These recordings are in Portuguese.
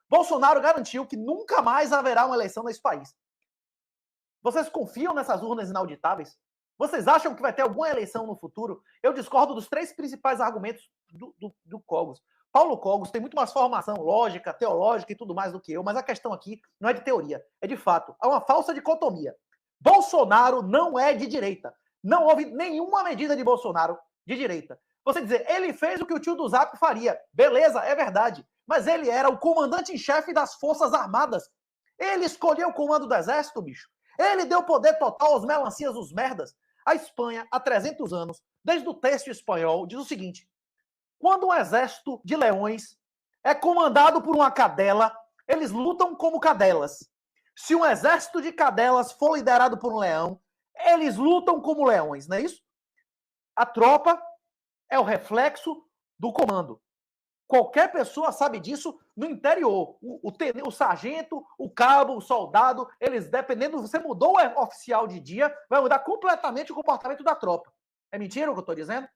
Bolsonaro garantiu que nunca mais haverá uma eleição nesse país. Vocês confiam nessas urnas inauditáveis? Vocês acham que vai ter alguma eleição no futuro? Eu discordo dos 3 principais argumentos do Cogos. Paulo Cogos tem muito mais formação lógica, teológica e tudo mais do que eu, mas a questão aqui não é de teoria, é de fato. Há uma falsa dicotomia. Bolsonaro não é de direita. Não houve nenhuma medida de Bolsonaro de direita. Você dizer, ele fez o que o tio do Zap faria. Beleza, é verdade. Mas ele era o comandante em chefe das Forças Armadas. Ele escolheu o comando do Exército, bicho. Ele deu poder total aos melancias, os merdas. A Espanha, há 300 anos, desde o texto espanhol, diz o seguinte: quando um exército de leões é comandado por uma cadela, eles lutam como cadelas. Se um exército de cadelas for liderado por um leão, eles lutam como leões, não é isso? A tropa é o reflexo do comando. Qualquer pessoa sabe disso no interior. O sargento, o cabo, o soldado, eles, dependendo, você mudou o oficial de dia, vai mudar completamente o comportamento da tropa. É mentira o que eu estou dizendo?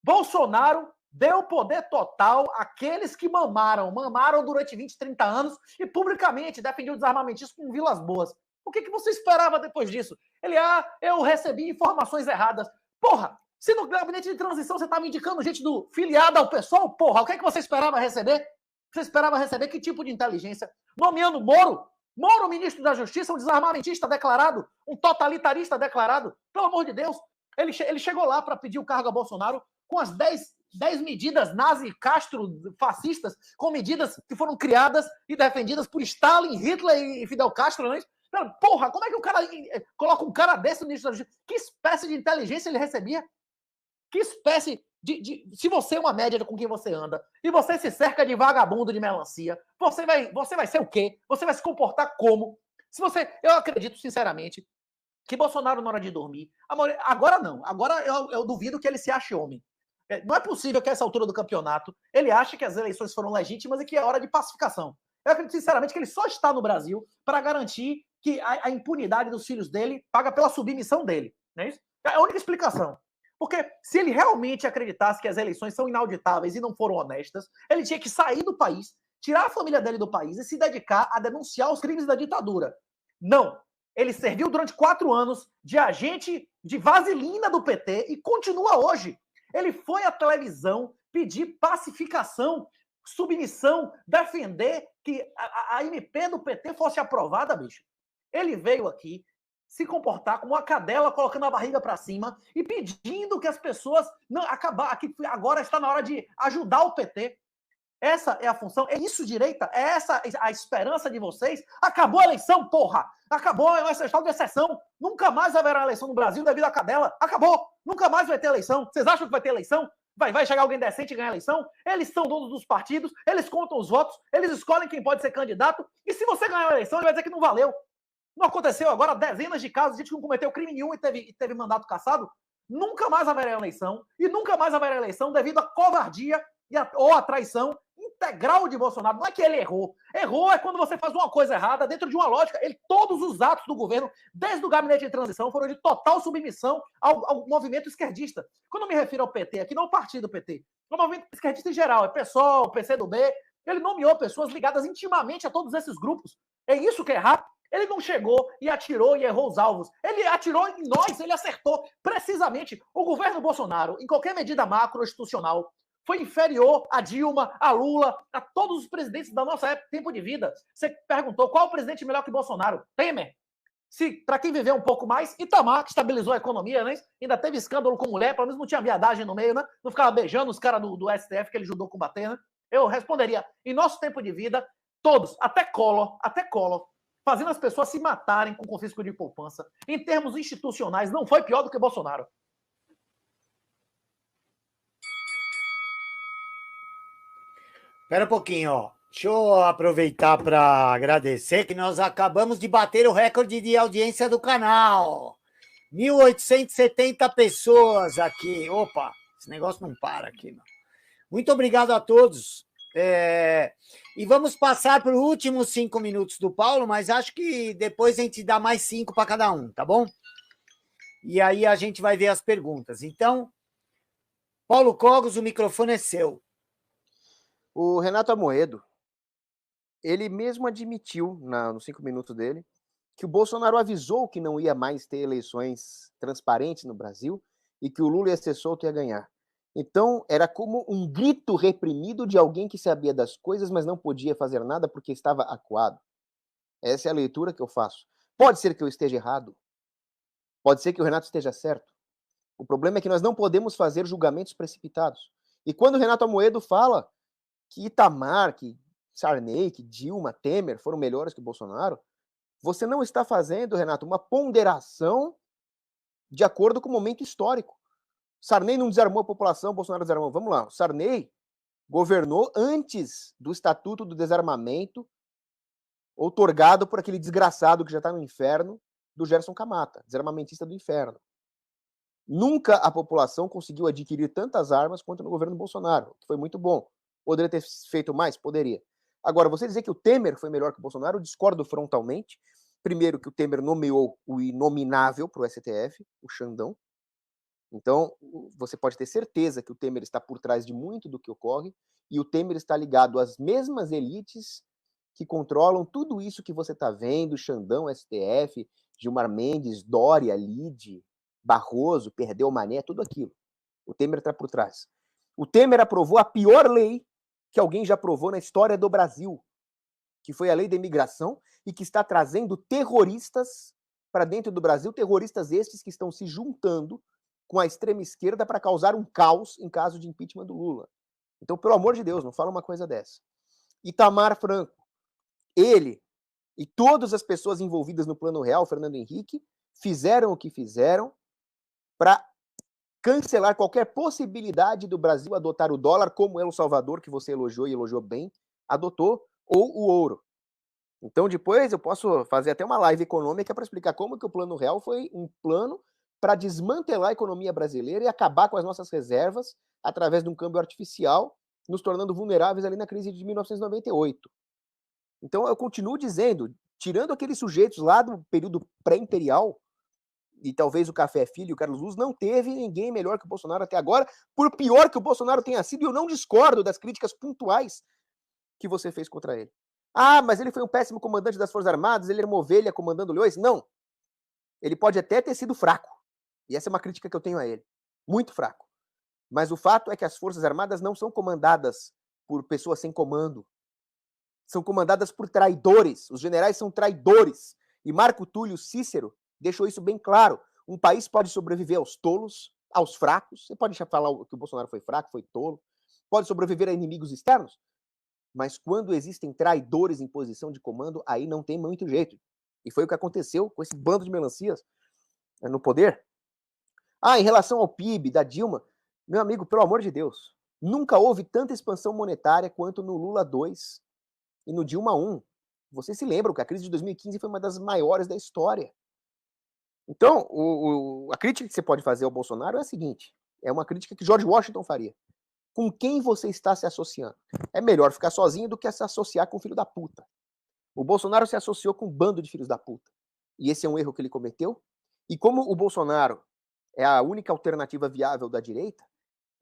Bolsonaro deu poder total àqueles que mamaram durante 20, 30 anos e publicamente defendiam o desarmamentismo com Vilas Boas. O que você esperava depois disso? Ele, eu recebi informações erradas. Porra, se no gabinete de transição você estava indicando gente do filiada ao pessoal, porra, o que você esperava receber? Você esperava receber que tipo de inteligência? Nomeando Moro? Moro, ministro da Justiça, um desarmamentista declarado, um totalitarista declarado. Pelo amor de Deus. Ele chegou lá para pedir o cargo a Bolsonaro com as 10 medidas nazi, Castro, fascistas, com medidas que foram criadas e defendidas por Stalin, Hitler e Fidel Castro, não é isso? Porra, como é que o cara coloca um cara desse no ministro da Justiça? Que espécie de inteligência ele recebia? Que espécie se você é uma média com quem você anda e você se cerca de vagabundo de melancia, você vai ser o quê? Você vai se comportar como? Eu acredito, sinceramente, que Bolsonaro, na hora de dormir, agora não, agora eu duvido que ele se ache homem. Não é possível que a essa altura do campeonato ele ache que as eleições foram legítimas e que é hora de pacificação. Eu acredito, sinceramente, que ele só está no Brasil para garantir que a impunidade dos filhos dele paga pela submissão dele. Não é isso? É a única explicação. Porque se ele realmente acreditasse que as eleições são inauditáveis e não foram honestas, ele tinha que sair do país, tirar a família dele do país e se dedicar a denunciar os crimes da ditadura. Não. Ele serviu durante 4 anos de agente de vaselina do PT e continua hoje. Ele foi à televisão pedir pacificação, submissão, defender que a MP do PT fosse aprovada, bicho. Ele veio aqui se comportar como uma cadela, colocando a barriga para cima e pedindo que as pessoas não acabar, que agora está na hora de ajudar o PT. Essa é a função, é isso, direita? É essa a esperança de vocês? Acabou a eleição, porra! Acabou esse estado de exceção. Nunca mais haverá eleição no Brasil devido à cadela. Acabou! Nunca mais vai ter eleição. Vocês acham que vai ter eleição? Vai chegar alguém decente e ganhar a eleição? Eles são donos dos partidos, eles contam os votos, eles escolhem quem pode ser candidato, e se você ganhar a eleição, ele vai dizer que não valeu. Não aconteceu agora dezenas de casos de gente que não cometeu crime nenhum e teve mandato cassado? Nunca mais haverá eleição, e nunca mais haverá eleição devido à covardia ou à traição integral de Bolsonaro. Não é que ele errou. Errou é quando você faz uma coisa errada dentro de uma lógica. Todos os atos do governo, desde o gabinete de transição, foram de total submissão ao movimento esquerdista. Quando eu me refiro ao PT, aqui não é o partido PT, é o movimento esquerdista em geral, é PSOL, PCdoB. Ele nomeou pessoas ligadas intimamente a todos esses grupos. É isso que é errar. Ele não chegou e atirou e errou os alvos. Ele atirou em nós, ele acertou. Precisamente, o governo Bolsonaro, em qualquer medida macro-institucional, foi inferior a Dilma, a Lula, a todos os presidentes da nossa época, tempo de vida. Você perguntou qual o presidente melhor que Bolsonaro? Temer. Para quem viveu um pouco mais, Itamar, que estabilizou a economia, né? Ainda teve escândalo com mulher, pelo menos não tinha viadagem no meio, né? Não ficava beijando os caras do STF que ele ajudou a combater, né? Eu responderia, em nosso tempo de vida, todos, até Collor, fazendo as pessoas se matarem com confisco de poupança, em termos institucionais, não foi pior do que Bolsonaro. Espera um pouquinho, ó. Deixa eu aproveitar para agradecer que nós acabamos de bater o recorde de audiência do canal. 1.870 pessoas aqui. Opa, esse negócio não para aqui, não. Muito obrigado a todos. E vamos passar para os últimos 5 minutos do Paulo, mas acho que depois a gente dá mais 5 para cada um, tá bom? E aí a gente vai ver as perguntas. Então, Paulo Cogos, o microfone é seu. O Renato Amoedo, ele mesmo admitiu, nos 5 minutos dele, que o Bolsonaro avisou que não ia mais ter eleições transparentes no Brasil e que o Lula ia ser solto e ia ganhar. Então, era como um grito reprimido de alguém que sabia das coisas, mas não podia fazer nada porque estava acuado. Essa é a leitura que eu faço. Pode ser que eu esteja errado. Pode ser que o Renato esteja certo. O problema é que nós não podemos fazer julgamentos precipitados. E quando o Renato Amoedo fala que Itamar, que Sarney, que Dilma, Temer foram melhores que o Bolsonaro, você não está fazendo, Renato, uma ponderação de acordo com o momento histórico. Sarney não desarmou a população, Bolsonaro desarmou. Vamos lá, Sarney governou antes do Estatuto do Desarmamento, outorgado por aquele desgraçado que já está no inferno, do Gerson Camata, desarmamentista do inferno. Nunca a população conseguiu adquirir tantas armas quanto no governo Bolsonaro, que foi muito bom. Poderia ter feito mais? Poderia. Agora, você dizer que o Temer foi melhor que o Bolsonaro, eu discordo frontalmente. Primeiro, que o Temer nomeou o inominável para o STF, o Xandão. Então, você pode ter certeza que o Temer está por trás de muito do que ocorre, e o Temer está ligado às mesmas elites que controlam tudo isso que você está vendo, Xandão, STF, Gilmar Mendes, Dória, Lide, Barroso, Perdeu Mané, tudo aquilo. O Temer está por trás. O Temer aprovou a pior lei que alguém já aprovou na história do Brasil, que foi a lei da imigração, e que está trazendo terroristas para dentro do Brasil, terroristas estes que estão se juntando com a extrema esquerda para causar um caos em caso de impeachment do Lula. Então, pelo amor de Deus, não fala uma coisa dessa. Itamar Franco, ele e todas as pessoas envolvidas no Plano Real, Fernando Henrique, fizeram o que fizeram para cancelar qualquer possibilidade do Brasil adotar o dólar, como El Salvador, que você elogiou e elogiou bem, adotou, ou o ouro. Então, depois eu posso fazer até uma live econômica para explicar como que o Plano Real foi um plano para desmantelar a economia brasileira e acabar com as nossas reservas através de um câmbio artificial, nos tornando vulneráveis ali na crise de 1998. Então, eu continuo dizendo, tirando aqueles sujeitos lá do período pré-imperial, e talvez o Café Filho e o Carlos Luz, não teve ninguém melhor que o Bolsonaro até agora, por pior que o Bolsonaro tenha sido, e eu não discordo das críticas pontuais que você fez contra ele. Ah, mas ele foi um péssimo comandante das Forças Armadas, ele era uma ovelha comandando leões. Não. Ele pode até ter sido fraco. E essa é uma crítica que eu tenho a ele. Muito fraco. Mas o fato é que as Forças Armadas não são comandadas por pessoas sem comando. São comandadas por traidores. Os generais são traidores. E Marco Túlio Cícero deixou isso bem claro. Um país pode sobreviver aos tolos, aos fracos. Você pode falar que o Bolsonaro foi fraco, foi tolo. Pode sobreviver a inimigos externos. Mas quando existem traidores em posição de comando, aí não tem muito jeito. E foi o que aconteceu com esse bando de melancias no poder. Ah, em relação ao PIB da Dilma, meu amigo, pelo amor de Deus, nunca houve tanta expansão monetária quanto no Lula 2 e no Dilma 1. Vocês se lembram que a crise de 2015 foi uma das maiores da história. Então, a crítica que você pode fazer ao Bolsonaro é a seguinte, é uma crítica que George Washington faria. Com quem você está se associando? É melhor ficar sozinho do que se associar com o filho da puta. O Bolsonaro se associou com um bando de filhos da puta. E esse é um erro que ele cometeu. E como o Bolsonaro é a única alternativa viável da direita,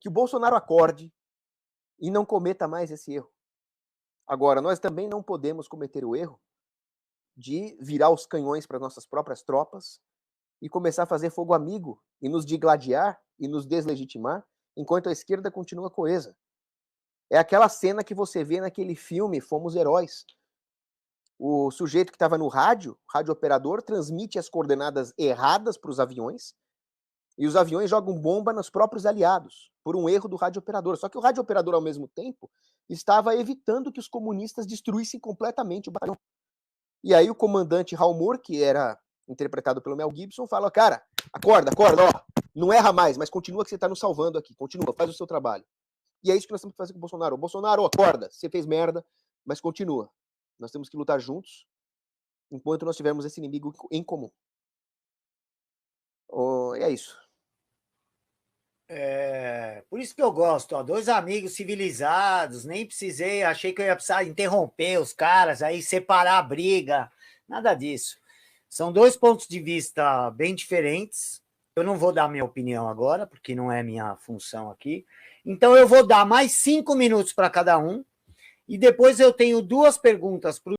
que o Bolsonaro acorde e não cometa mais esse erro. Agora, nós também não podemos cometer o erro de virar os canhões para nossas próprias tropas e começar a fazer fogo amigo e nos digladiar e nos deslegitimar enquanto a esquerda continua coesa. É aquela cena que você vê naquele filme Fomos Heróis. O sujeito que estava no rádio, rádio operador, transmite as coordenadas erradas para os aviões e os aviões jogam bomba nos próprios aliados, por um erro do rádio operador. Só que o rádio operador, ao mesmo tempo, estava evitando que os comunistas destruíssem completamente o batalhão. E aí o comandante Raul Moore, que era interpretado pelo Mel Gibson, fala, cara, acorda, ó, não erra mais, mas continua que você está nos salvando aqui, continua, faz o seu trabalho. E é isso que nós temos que fazer com o Bolsonaro. Bolsonaro, acorda, você fez merda, mas continua. Nós temos que lutar juntos, enquanto nós tivermos esse inimigo em comum. É isso. Por isso que eu gosto, ó, 2 amigos civilizados, nem precisei, achei que eu ia precisar interromper os caras, aí separar a briga, nada disso. São 2 pontos de vista bem diferentes. Eu não vou dar minha opinião agora, porque não é minha função aqui. Então eu vou dar mais 5 minutos para cada um, E depois eu tenho duas perguntas para o